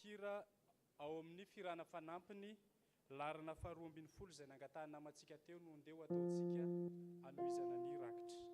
hira ao amin'ny firana fanampiny larana faharoa ambin'ny folo izay nangatahana namatsika teo no ndeha ataontsika anohizana ny rakitra.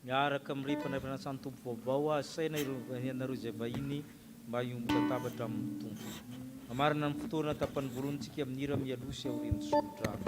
Miaraka amin'ny fanampiasana tompo vaovao asaina ireo izay vahiny mba hiomby latabatra amin'ny tompo. Amarina amin'ny fotoana tapan'voalohanytsika amin'ira mialosy aorian'ny sodrano.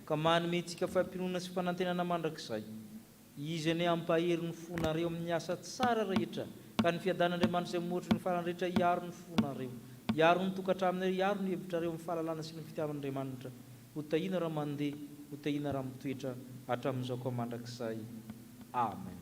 Ka manome antsika fahampinoana sy fanantenana mandrakizay. Izy ane ampaherin'ny fonareo amin'ny asa tsara rehetra, ka ny fiadan'Andriamanitra izay moatry ny farany rehetra hiaro ny fonareo, hiaro ny tokantraminy, hiaro ny hevitrareo amin'ny fahalalana sy ny fitiavan'Andriamanitra. Ho tahina raha mandeha, ho tahina raha mitoetra hatramin'izao koa mandrakizay. Amen.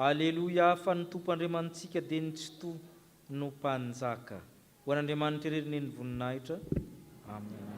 Alleluia, fa ny tompoandriamantsika dia ny tsy to no mpanjaka. Ho an'Andriamanitra irery ny voninahitra. Amen.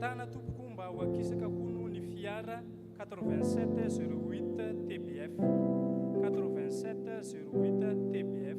Angatana tompoko mba ho akisaka hono ny fiara 8708 TBF 8708 TBF.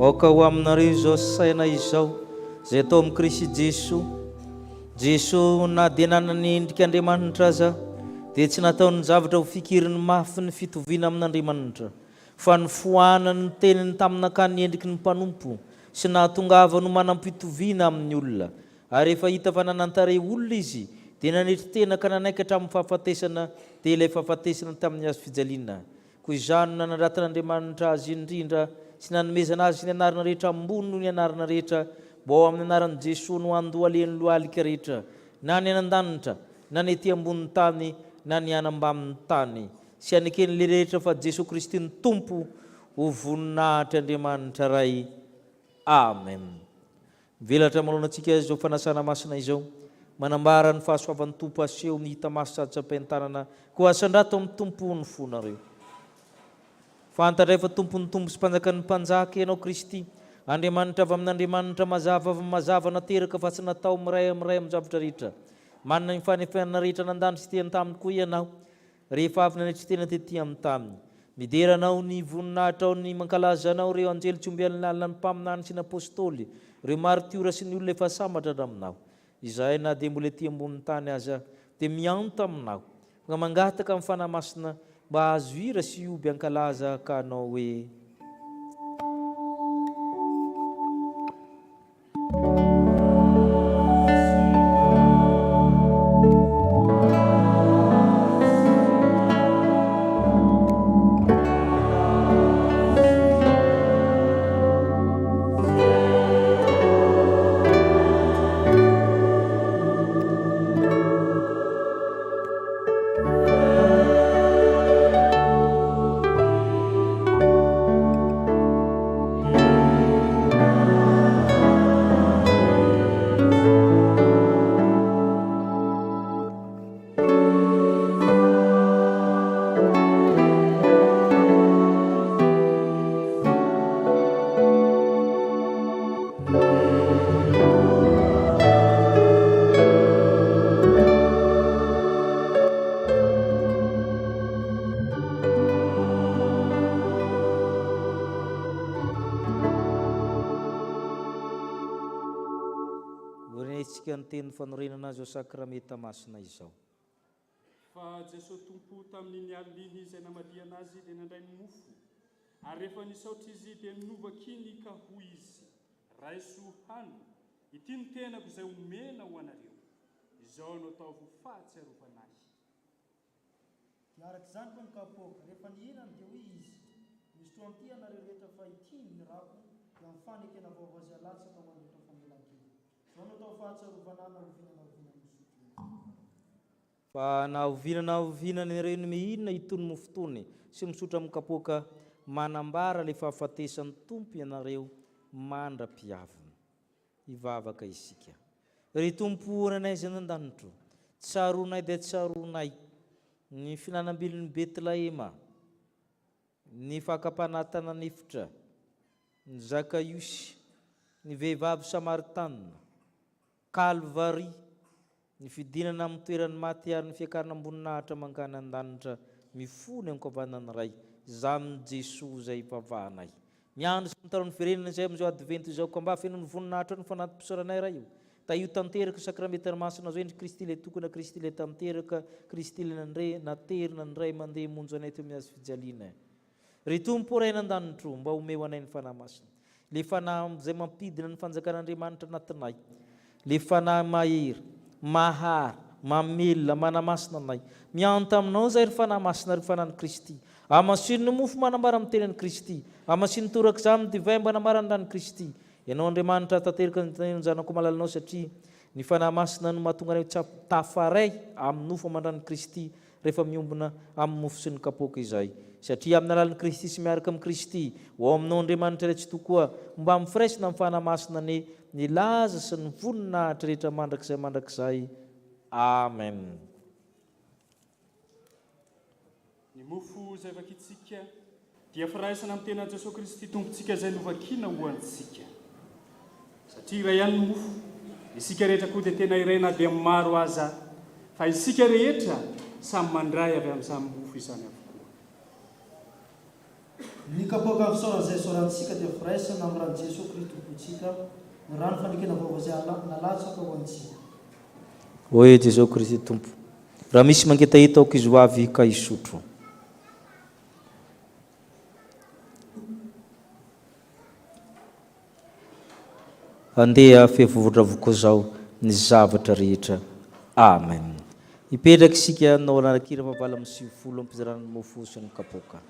Oka ho aminareo izao saina izao zay atao amin'ny Kristy Jesoa na dia nanany endrika Andriamanitra aza dia tsy nataony zavatra ho fikiriny mafy ny fitoviana amin'Andriamanitra fa ny foanany ny teniny tamin'ankany endriky ny mpanompo sy nahatongava no manam-pitoviana amin'ny olona ary efa hita fa nanantare olona izy dia nanetry tena ka nanaikatra amin'ny fahafatesana dia ilay fahafatesana tamin'ny azo fijaliana koa izany nanandratan'Andriamanitra azy indrindra sy nanomezana azy ny anarana rehetra ambony noho ny anarana rehetra mbo ao amin'ny anaran'i Jesoa no andoha alehany lohalika rehetra na ny anan-danitra na ny ety ambonin'ny tany na ny anambamin'ny tany sy aneken'le rehetra fa Jesoa Kristy ny tompo ho voninahitra Andriamanitra ray. Amen. Velatra malona antsika izao fanasana masina izao manambara ny fahasoavan'ny tompo aseho ny hita maso sady tsapain-tanana ko asandrato amin'ny tompo ny fonareo. Fantatra fa tompony tompo sy mpanjakan'ny mpanjaka ianao Kristy. Andriamanitra avy amin'Andriamanitra mazava avy mazava nateraka fa tsy natao miray amin'ny zavatra rehetra. Manana ny fanefana rehetra nandany sy teny taminy koa ianao. Rehefa avy nanetry tena tetỳ amin'ny taminy. Mideranao ny voninahitra ao ny mankalaza anao ireo anjely tsy omby alina ny mpaminany sy ny apôstôly. Ireo martiora sy ny olona efa sambatra aminao. Izahay na dia mbola etỳ ambonin'ny tany aza dia mianta aminao. Nga mangataka amin'ny fanahy masina mba azo hira sy oby ankalaza ka anao hoe teny fanorenana azy ao sakramenta masina izao. Fa Jesosy tompo tamin'ny aliny izay namaliana azy dia nandray ny mofo. Ary rehefa nisaotra izy dia ninovakiny ka hoy izy, raiso hany, ity ny tenako izay omena ho anareo. Izao no ataovy fahatsiarovana ahy. Araka izany koa ny kapoaka, rehefa nihinana dia hoy izy, misy anty anareo rehetra fa ity ny rako dia mifanekena vaovao azy alatsaka ho an'ireo famelan-kery. Izao no atao fahatsiarovana na ovinana fa na ovinana ireo ny mihinana itony mofo tony sy misotra amin'ny kapoaka manambara le fahafatesan'ny tompo ianareo mandra-piavana. Hivavaka isika. Ry tompo nanay izay nan-danitro, tsaronay dia tsaronay ny finanambilon'ny Betlahema, ny fakapanatana nifitra, ny Zakaiosy, ny vehivavy Samaritana, Kalvari, ny fidinana amin'ny toerany maty ary ny fiakarana amboninahitra mankany an-danitra mifony ankoavanany ray izany Jesosy izay ipavahanay. Miandry sy mitarao ny firenena izay amin'izao advento izao ka mba feno ny voninahitra ny fanaty-pisaoranay ray io. Ta io tanteraka sakramenta masina azo endry Kristy le tokona Kristy le tanteraka Kristy le naterina ny ray mandeha monjo anay teo miazy fijaliana. Ry tompo ray nan-danitro mba omeo anay ny fanahy masina. Le fanahy izay mampidina ny fanjakan'Andriamanitra anatinay. Le fanahy mahery, mahary, mamelona, manamasina anay. Mianta aminao zay ry fanahy masina ry fanahy Kristy. Amasino ny mofo manambara amin'ny tenan'i Kristy. Amasino toraka izany divay mba namarandrany Kristy. Ianao Andriamanitra tanteraka ny zanako malalinao satria ny fanahy masina no mahatonga anay tafaray amin'ny nofo amandrany Kristy rehefa miombona amin'ny mofo sy ny kapoaka izay. Satria amin'ny alalan'i Kristy sy miaraka amin'ny Kristy, ho aminao Andriamanitra rehetra tokoa mba mifiraisina amin'ny fanahy masina ny laza sy ny voninahitra rehetra mandrakizay. Amen. Ny mofo izay vakitsika dia firaisana amin'ny tena Jesosy Kristy tompontsika izay novakina ho antsika. Satria iray ihany ny mofo, isika rehetra koa dia tena iray na dia maro aza, fa isika rehetra samy mandray avy amin'ny samy mofo izany avokoa. Ny kapoaka fisaorana izay sorantsika dia firaisana amin'ny rano Jesosy Kristy tompontsika, ny rano fanekena vaovao izay nalatsaka ho antsika. Oe Jesosy Kristy tompo, raha misy mangeta aoka izy ho avy ka hisotro. Andeha fivovotra zao ny zavatra rehetra. Amen. Ipetraka isika nao anarakira fahavala amin'ny 70 ampizarana ny mofo sy ny kapoaka.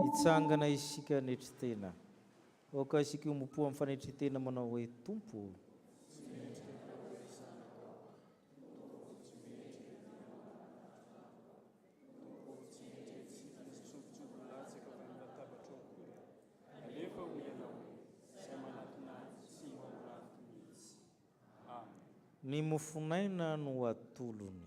Hitsangana isika netritena. Oka isika ompo amin'ny fanetritena manao hoe Tompo. Ny mofonaina no atolony.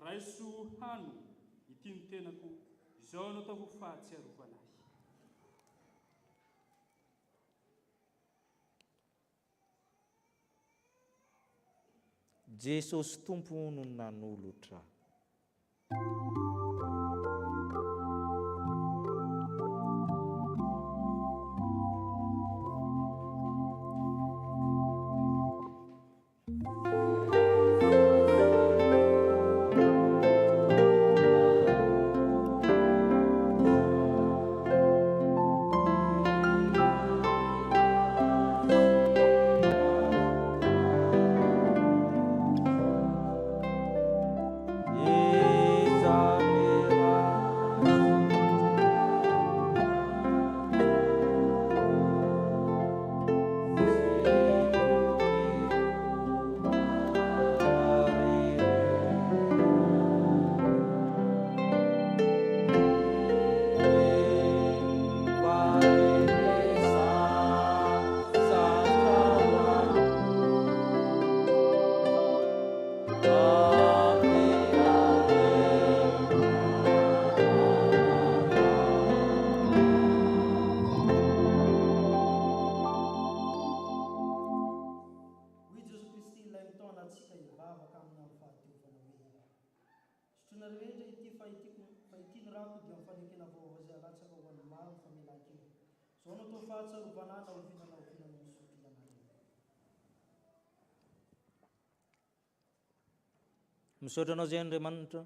Raiso hano itiny tenako izao no atao ho fahatsiarovana ahy. Jesosy Tompo no nanolotra. Misaotra anao zay Andriamanitra,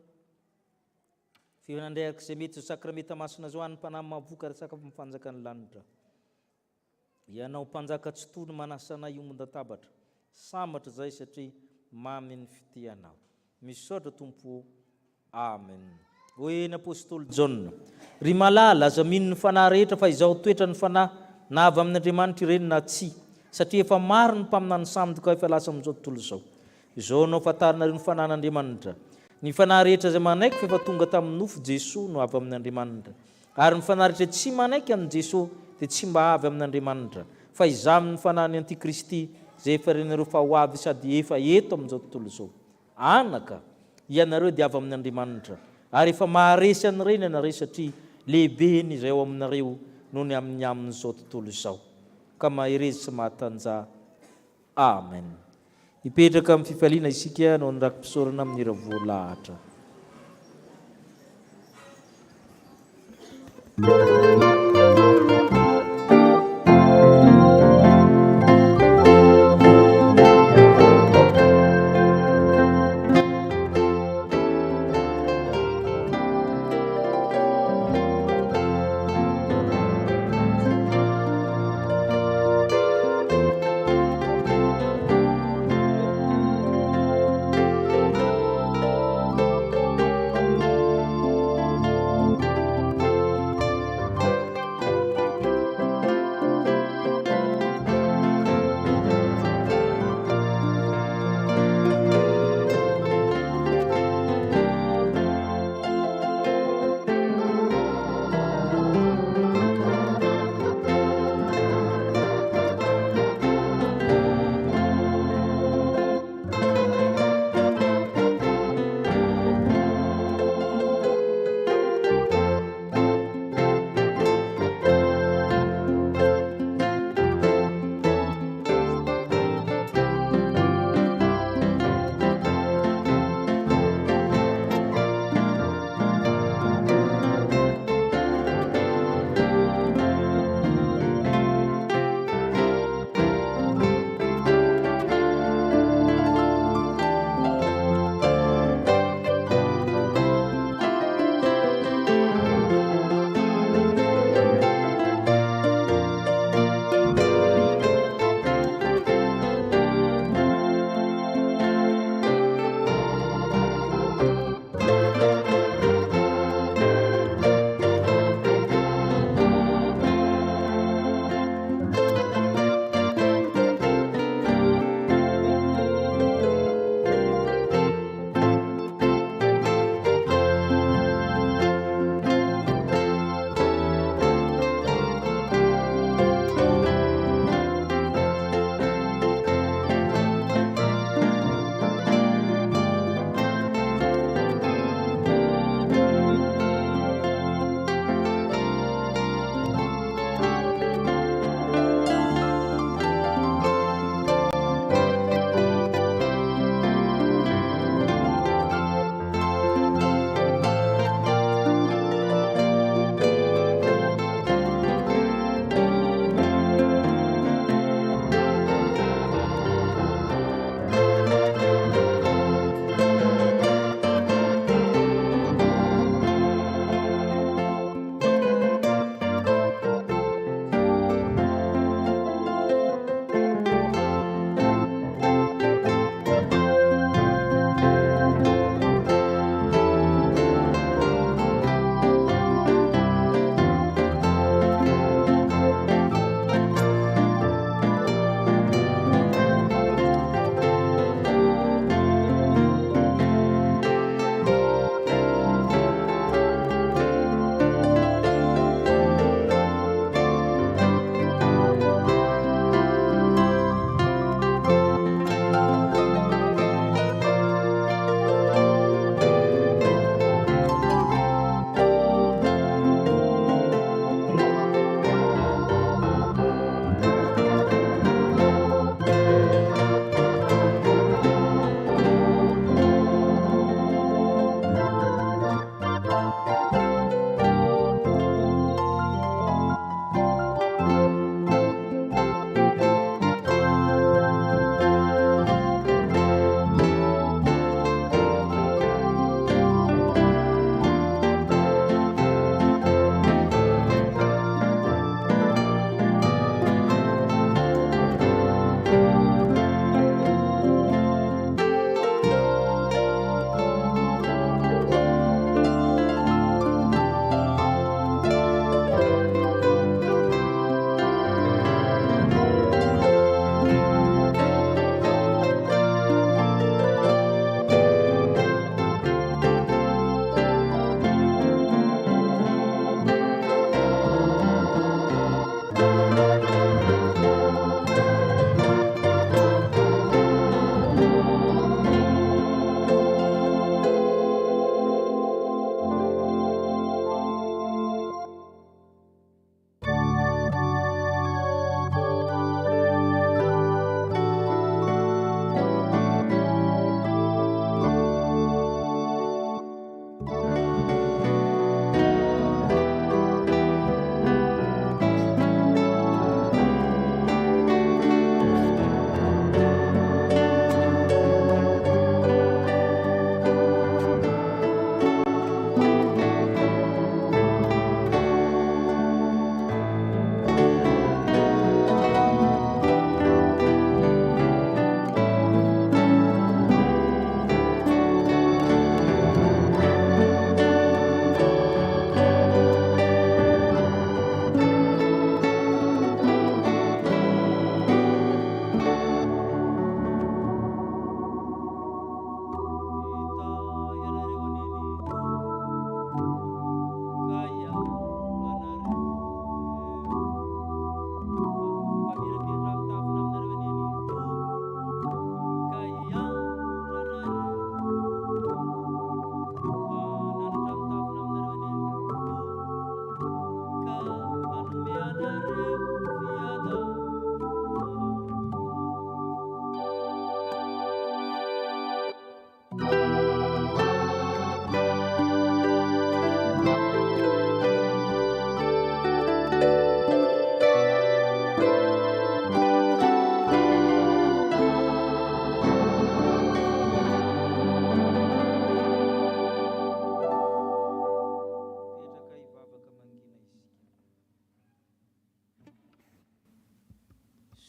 fifanandreaka izay mety sakramenta masina zao any mpanahy mahavoka resaka mifanjaka ny lanitra. Ianao mpanjaka tsy tony manasana iombon-databatra, sambatra zay satria mamy ny fitianao. Misaotra Tompo, amen. Hoe ny apôstôly Jaune, ry malala aza mino ny fanahy rehetra fa izao toetra ny fanahy na avy amin'Andriamanitra ireny na tsy, satria efa maro ny mpaminany samboka efa lasa amin'izao tontolo izao. Izao no fantarinareo ny fanan'Andriamanitra. Ny fanahy rehetra izay manaiky fa efa tonga tamin'ny nofo Jesosy no avy amin'Andriamanitra. Ary ny fanahy rehetra tsy manaiky an'i Jesosy dia tsy mba avy amin'Andriamanitra fa izany ny fanany antikristy zay efa renareo fa ho avy sady efa eto amin'izao tontolo izao. Anaka ianareo dia avy amin'Andriamanitra ary efa maharesy an'ireny ianareo satria lehibe ny izay ao aminareo noho ny amin'izao tontolo izao. Ka maherezy sy mahatanja. Amen. Ipetraka amin'ny fifaliana isika no ny rakim-pisaorana amin'ny ravoalahatra.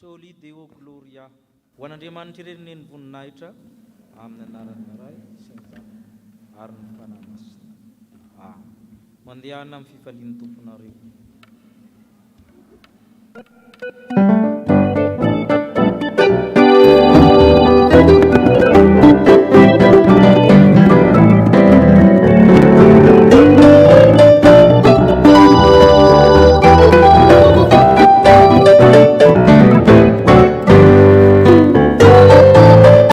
Soli Deo Gloria. Ho an'Andriamanitra irery ny voninahitra amin'ny anarany maray sy ny zanany ary ny fanahy masina. Mandehana amin'ny fifalian'ny tomponareo.